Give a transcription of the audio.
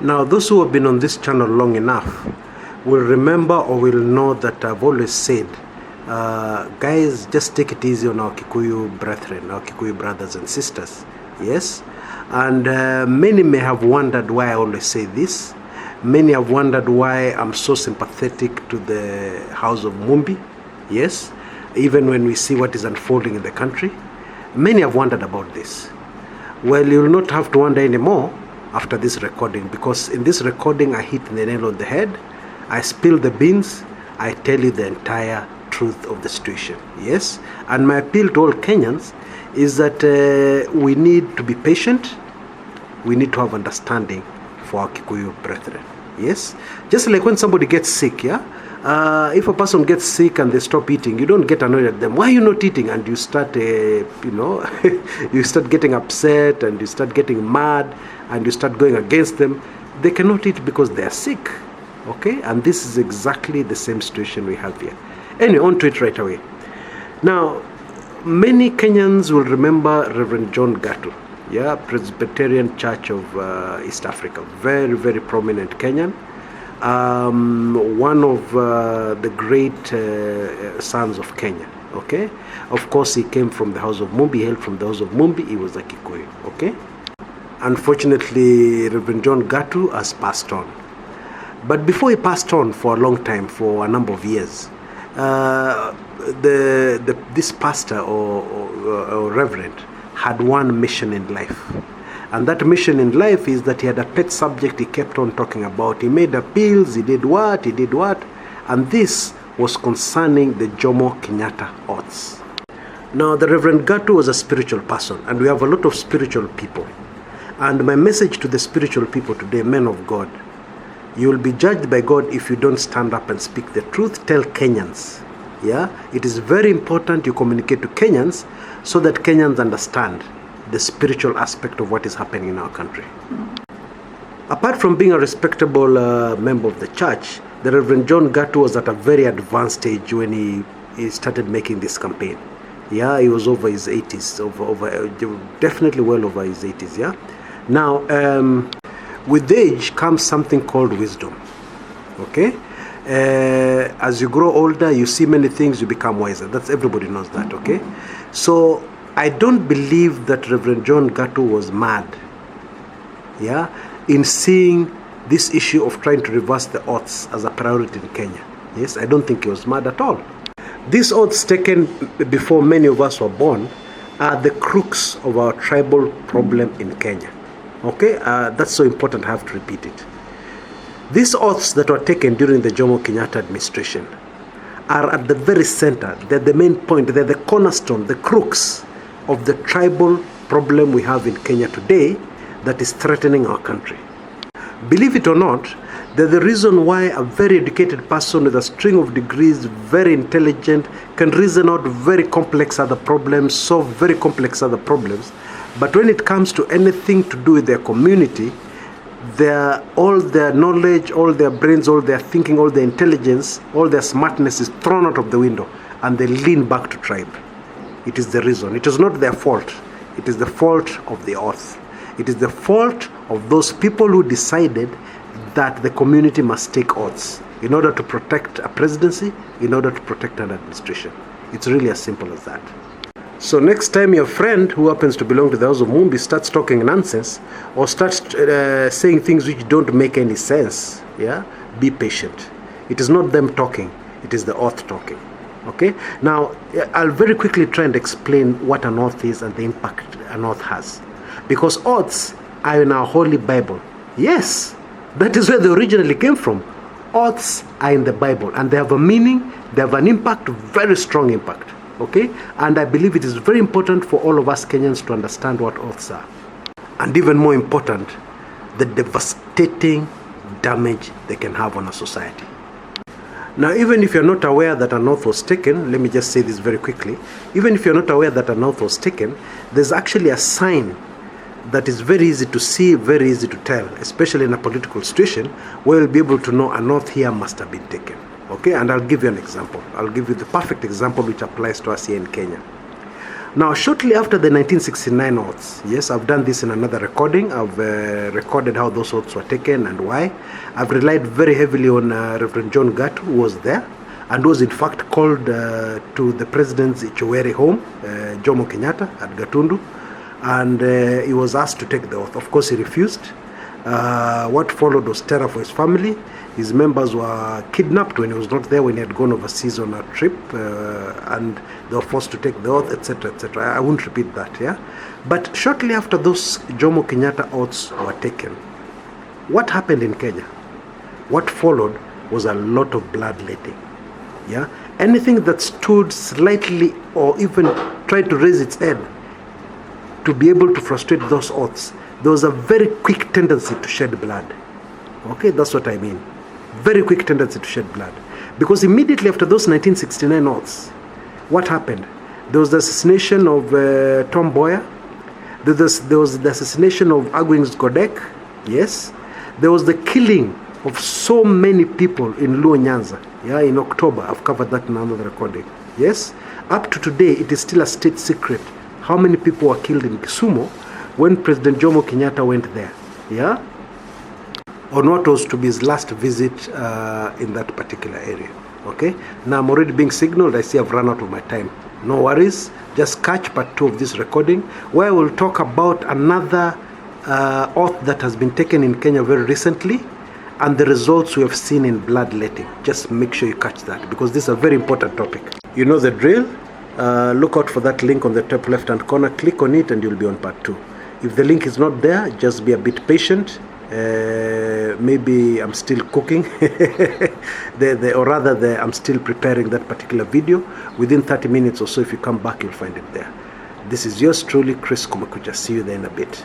Now, those who have been on this channel long enough will remember or will know that I've always said, guys, just take it easy on our Kikuyu brethren, our Kikuyu brothers and sisters. Yes? And many may have wondered why I always say this. Many have wondered why I'm so sympathetic to the house of Mumbi. Yes? Even when we see what is unfolding in the country. Many have wondered about this. Well, you will not have to wonder anymore after this recording, because in this recording I hit the nail on the head. I spill the beans. I tell you the entire truth of the situation. Yes? And my appeal to all Kenyans is that we need to be patient. We need to have understanding for our Kikuyu brethren. Yes? Just like when somebody gets sick, yeah? If a person gets sick and they stop eating, you don't get annoyed at them. Why are you not eating? And you start, you start getting upset and you start getting mad and you start going against them. They cannot eat because they are sick. Okay? And this is exactly the same situation we have here. Anyway, on to it right away. Now, many Kenyans will remember Reverend John Gatu, yeah, Presbyterian Church of East Africa. Very, very prominent Kenyan. One of the great sons of Kenya. Okay? Of course, he came from the house of Mumbi, hailed from the house of Mumbi. He was a Kikuyu. Okay? Unfortunately, Reverend John Gatu has passed on. But before he passed on for a long time, for a number of years, this pastor or reverend had one mission in life. And that mission in life is that he had a pet subject he kept on talking about. He made appeals, he did what. And this was concerning the Jomo Kenyatta odds. Now, the Reverend Gatu was a spiritual person, and we have a lot of spiritual people. And my message to the spiritual people today, men of God, you will be judged by God if you don't stand up and speak the truth. Tell Kenyans. Yeah? It is very important you communicate to Kenyans so that Kenyans understand the spiritual aspect of what is happening in our country. Apart from being a respectable member of the church, the Reverend John Gatu was at a very advanced stage when he started making this campaign. Yeah, he was over his 80s, definitely well over his 80s, yeah? Now, with age comes something called wisdom, okay? As you grow older, you see many things, you become wiser. Everybody knows that, okay? So, I don't believe that Reverend John Gatu was mad, yeah, in seeing this issue of trying to reverse the odds as a priority in Kenya. Yes, I don't think he was mad at all. These odds taken before many of us were born are the crux of our tribal problem in Kenya. Okay, that's so important, I have to repeat it. These oaths that were taken during the Jomo Kenyatta administration are at the very center. They're the main point, they're the cornerstone, the crux of the tribal problem we have in Kenya today that is threatening our country. Believe it or not, they're the reason why a very educated person with a string of degrees, very intelligent, can reason out very complex other problems, solve very complex other problems. But when it comes to anything to do with their community, all their knowledge, all their brains, all their thinking, all their intelligence, all their smartness is thrown out of the window, and they lean back to tribe. It is the reason. It is not their fault. It is the fault of the oath. It is the fault of those people who decided that the community must take oaths in order to protect a presidency, in order to protect an administration. It's really as simple as that. So next time your friend who happens to belong to the house of Mumbi starts talking nonsense or starts saying things which don't make any sense, yeah, be patient. It is not them talking, it is the oath talking. Okay? Now, I'll very quickly try and explain what an oath is and the impact an oath has. Because oaths are in our Holy Bible. Yes, that is where they originally came from. Oaths are in the Bible and they have a meaning, they have an impact, very strong impact. Okay? And I believe it is very important for all of us Kenyans to understand what oaths are. And even more important, the devastating damage they can have on a society. Now, even if you're not aware that an oath was taken, let me just say this very quickly. Even if you're not aware that an oath was taken, there's actually a sign that is very easy to see, very easy to tell, especially in a political situation, where you'll be able to know an oath here must have been taken. Okay, and I'll give you an example. I'll give you the perfect example which applies to us here in Kenya. Now, shortly after the 1969 oaths, yes, I've done this in another recording. I've recorded how those oaths were taken and why. I've relied very heavily on Reverend John Gatt, who was there, and was in fact called to the president's Ichoweri home, Jomo Kenyatta at Gatundu, and he was asked to take the oath. Of course, he refused. What followed was terror for his family. His members were kidnapped when he was not there, when he had gone overseas on a trip, and they were forced to take the oath, etc., etc. I won't repeat that, yeah? But shortly after those Jomo Kenyatta oaths were taken, what happened in Kenya? What followed was a lot of bloodletting, yeah? Anything that stood slightly or even tried to raise its head to be able to frustrate those oaths, there was a very quick tendency to shed blood. Okay, that's what I mean. Very quick tendency to shed blood. Because immediately after those 1969 oaths, what happened? There was the assassination of Tom Mboya. There was the assassination of Agwings Godek. Yes. There was the killing of so many people in Luo Nyanza. Yeah, in October. I've covered that in another recording. Yes. Up to today, it is still a state secret how many people were killed in Kisumu when President Jomo Kenyatta went there. Yeah. On what was to be his last visit in that particular area. Okay, now I'm already being signaled. I see I've run out of my time. No worries, just catch part 2 of this recording, where we'll talk about another oath that has been taken in Kenya very recently and the results we have seen in bloodletting. Just make sure you catch that, because this is a very important topic. You know the drill. Look out for that link on the top left hand corner. Click on it and you'll be on part 2. If the link is not there, just be a bit patient. Maybe I'm still cooking I'm still preparing that particular video. Within 30 minutes or so, if you come back, you'll find it there. This is yours truly, Chris Kumekucha. See you there in a bit.